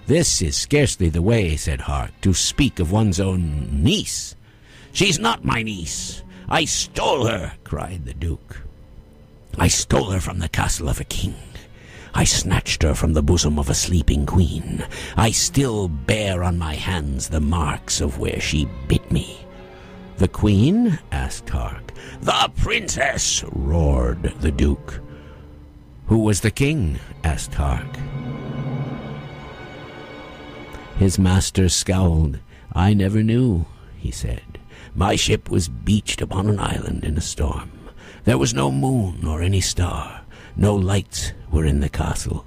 "This is scarcely the way," said Hark, "to speak of one's own niece." "She's not my niece. I stole her," cried the Duke. "I stole her from the castle of a king. I snatched her from the bosom of a sleeping queen. I still bear on my hands the marks of where she bit me." "The queen?" asked Hark. "The princess!" roared the Duke. "Who was the king?" asked Hark. His master scowled. "I never knew," he said. "My ship was beached upon an island in a storm. There was no moon or any star. No lights were in the castle."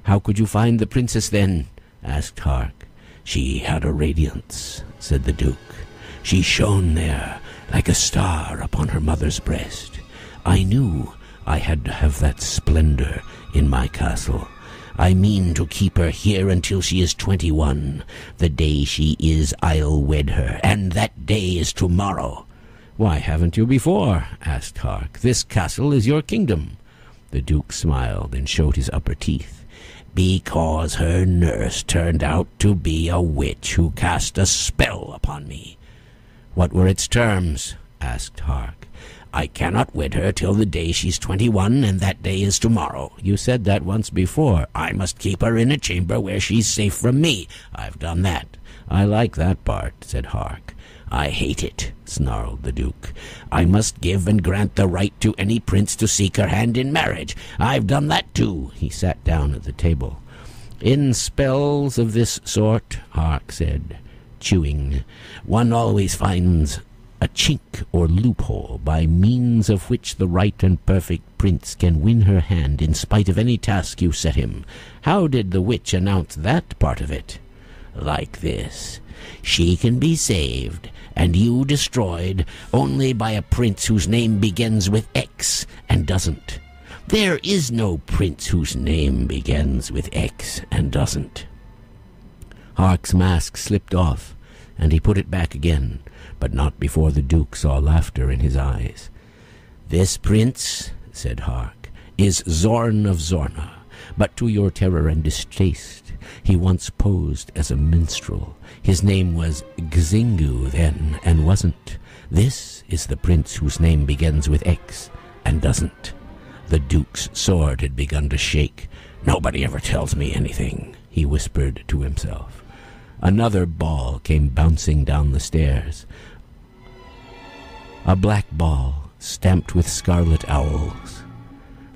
"How could you find the princess then?" asked Hark. "She had a radiance," said the Duke. "She shone there like a star upon her mother's breast. I knew I had to have that splendor in my castle. I mean to keep her here until she is 21. The day she is, I'll wed her, and that day is tomorrow." "Why haven't you before?" asked Hark. "This castle is your kingdom." The Duke smiled and showed his upper teeth. "Because her nurse turned out to be a witch who cast a spell upon me." "What were its terms?" asked Hark. "I cannot wed her till the day she's 21, and that day is tomorrow." "You said that once before." "I must keep her in a chamber where she's safe from me." "I've done that." "I like that part," said Hark. "I hate it," snarled the Duke. "I must give and grant the right to any prince to seek her hand in marriage. I've done that too." He sat down at the table. "In spells of this sort," Hark said, chewing, "one always finds a chink or loophole by means of which the right and perfect prince can win her hand in spite of any task you set him. How did the witch announce that part of it?" "Like this. She can be saved and you destroyed only by a prince whose name begins with X and doesn't. There is no prince whose name begins with X and doesn't." Hark's mask slipped off, and he put it back again, but not before the Duke saw laughter in his eyes. "This prince," said Hark, "is Zorn of Zorna, but to your terror and distaste, he once posed as a minstrel. His name was Gzingu then, and wasn't. This is the prince whose name begins with X and doesn't." The Duke's sword had begun to shake. "Nobody ever tells me anything," he whispered to himself. Another ball came bouncing down the stairs. A black ball, stamped with scarlet owls.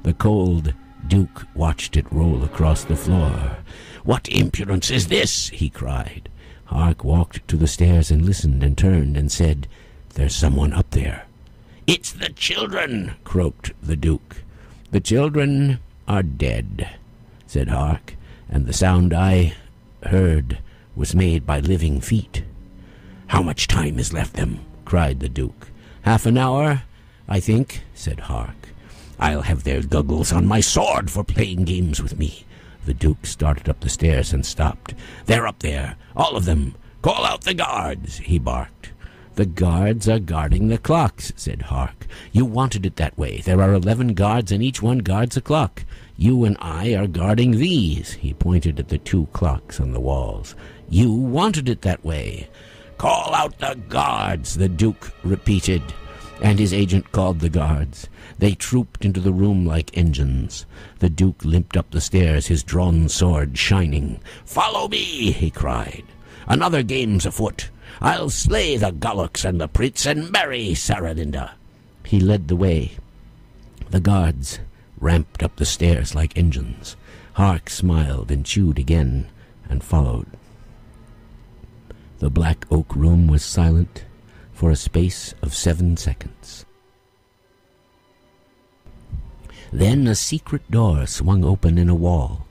The cold Duke watched it roll across the floor. "What impudence is this?" he cried. Hark walked to the stairs and listened and turned and said, "There's someone up there." "It's the children," croaked the Duke. "The children are dead," said Hark, "and the sound I heard was made by living feet." "How much time is left them?" cried the Duke. "Half an hour, I think," said Hark. "I'll have their goggles on my sword for playing games with me." The Duke started up the stairs and stopped. "They're up there, all of them. Call out the guards," he barked. "The guards are guarding the clocks," said Hark. "You wanted it that way. There are 11 guards, and each one guards a clock. You and I are guarding these." He pointed at the 2 clocks on the walls. "You wanted it that way." "Call out the guards," the Duke repeated, and his agent called the guards. They trooped into the room like engines. The Duke limped up the stairs, his drawn sword shining. "Follow me," he cried. "Another game's afoot. I'll slay the Gulluks and the Prince and marry Saralinda." He led the way. The guards ramped up the stairs like engines. Hark smiled and chewed again and followed. The black oak room was silent for a space of 7 seconds. Then a secret door swung open in a wall.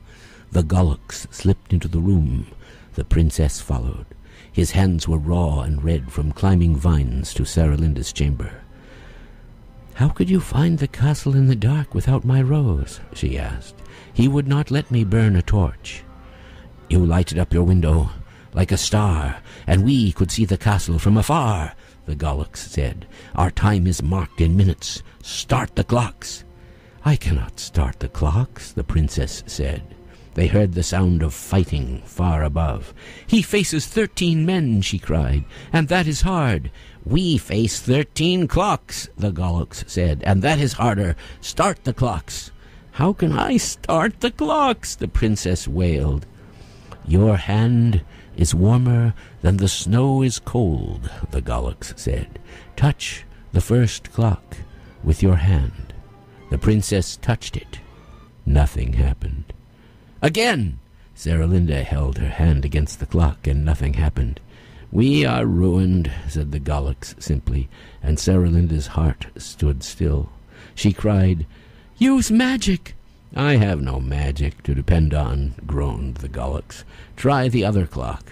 The Gulluks slipped into the room. The princess followed. His hands were raw and red from climbing vines to Saralinda's chamber. "How could you find the castle in the dark without my rose?" she asked. "He would not let me burn a torch." "You lighted up your window like a star, and we could see the castle from afar," the Gulluks said. "Our time is marked in minutes. Start the clocks." "I cannot start the clocks," the princess said. They heard the sound of fighting far above. "He faces 13 men," she cried, "and that is hard." "We face 13 clocks," the Goloks said, "and that is harder. Start the clocks." "How can I start the clocks?" the princess wailed. "Your hand is warmer than the snow is cold," the Goloks said. "Touch the first clock with your hand." The princess touched it. Nothing happened. Again! Saralinda held her hand against the clock, and nothing happened. "We are ruined," said the Goloks simply, and Saralinda's heart stood still. She cried, "Use magic!" "I have no magic to depend on," groaned the Goloks. "Try the other clock."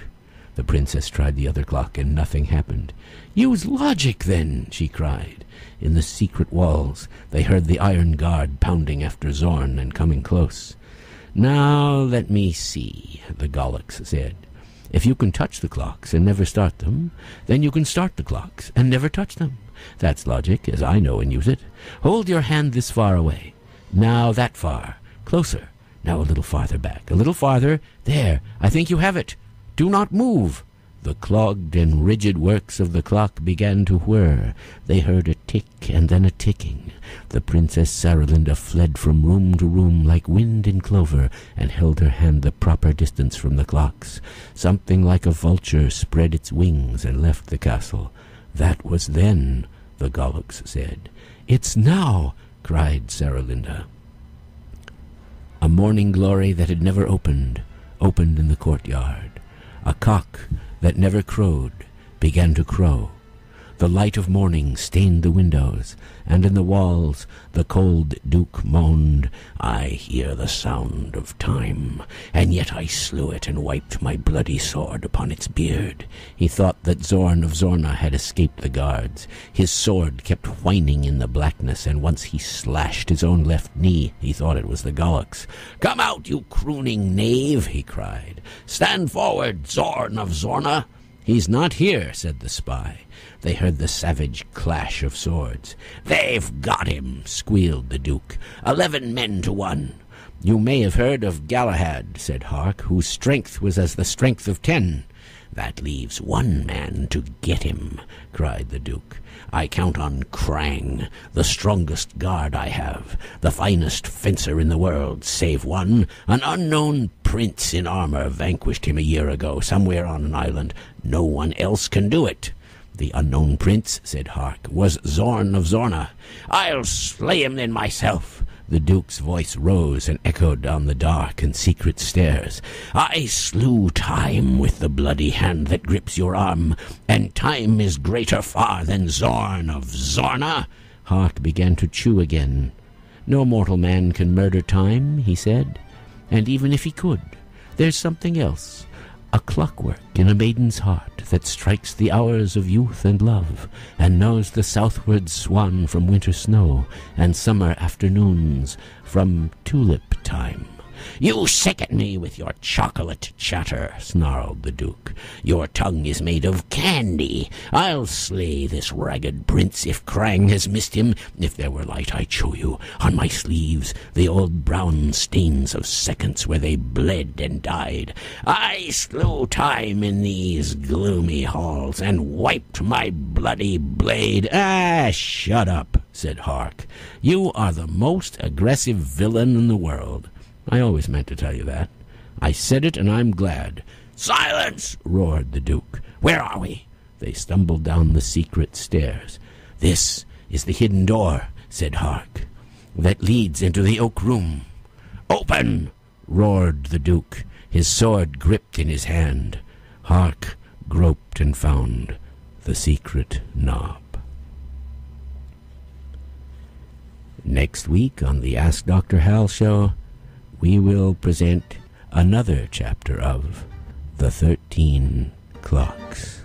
The princess tried the other clock, and nothing happened. "Use logic, then!" she cried. In the secret walls they heard the iron guard pounding after Zorn and coming close. "Now let me see," the Goloks said. "If you can touch the clocks and never start them, then you can start the clocks and never touch them. That's logic, as I know and use it. Hold your hand this far away. Now that far. Closer. Now a little farther back. A little farther. There. I think you have it. Do not move." The clogged and rigid works of the clock began to whir. They heard a tick and then a ticking. The Princess Saralinda fled from room to room like wind in clover, and held her hand the proper distance from the clocks. Something like a vulture spread its wings and left the castle. "That was then," the Goloks said. "It's now," cried Saralinda. A morning glory that had never opened in the courtyard. A cock that never crowed began to crow. The light of morning stained the windows, and in the walls the cold Duke moaned, "I hear the sound of time, and yet I slew it and wiped my bloody sword upon its beard." He thought that Zorn of Zorna had escaped the guards. His sword kept whining in the blackness, and once he slashed his own left knee. He thought it was the Goloks. "Come out, you crooning knave!" he cried. "Stand forward, Zorn of Zorna!" "He's not here," said the spy. They heard the savage clash of swords. "They've got him," squealed the Duke. 11 men to 1. "You may have heard of Galahad," said Hark, "whose strength was as the strength of 10. "That leaves 1 man to get him," cried the Duke. "I count on Krang, the strongest guard I have, the finest fencer in the world, save one. An unknown prince in armor vanquished him a year ago, somewhere on an island. No one else can do it." "The unknown prince," said Hark, "was Zorn of Zorna." "I'll slay him then myself." The Duke's voice rose and echoed down the dark and secret stairs. "I slew time with the bloody hand that grips your arm, and time is greater far than Zorn of Zorna." Hark began to chew again. "No mortal man can murder time," he said. "And even if he could, there's something else. A clockwork in a maiden's heart that strikes the hours of youth and love, and knows the southward swan from winter snow, and summer afternoons from tulip time." "You sicken me with your chocolate chatter," snarled the Duke. "Your tongue is made of candy. I'll slay this ragged prince if Krang has missed him. If there were light, I'd show you, on my sleeves, the old brown stains of seconds where they bled and died. I slew time in these gloomy halls, and wiped my bloody blade." "Ah, shut up," said Hark. "You are the most aggressive villain in the world. I always meant to tell you that. I said it, and I'm glad." "Silence!" roared the Duke. "Where are we?" They stumbled down the secret stairs. "This is the hidden door," said Hark, "that leads into the oak room." "Open!" roared the Duke, his sword gripped in his hand. Hark groped and found the secret knob. Next week on the Ask Dr. Hal show, we will present another chapter of The 13 Clocks.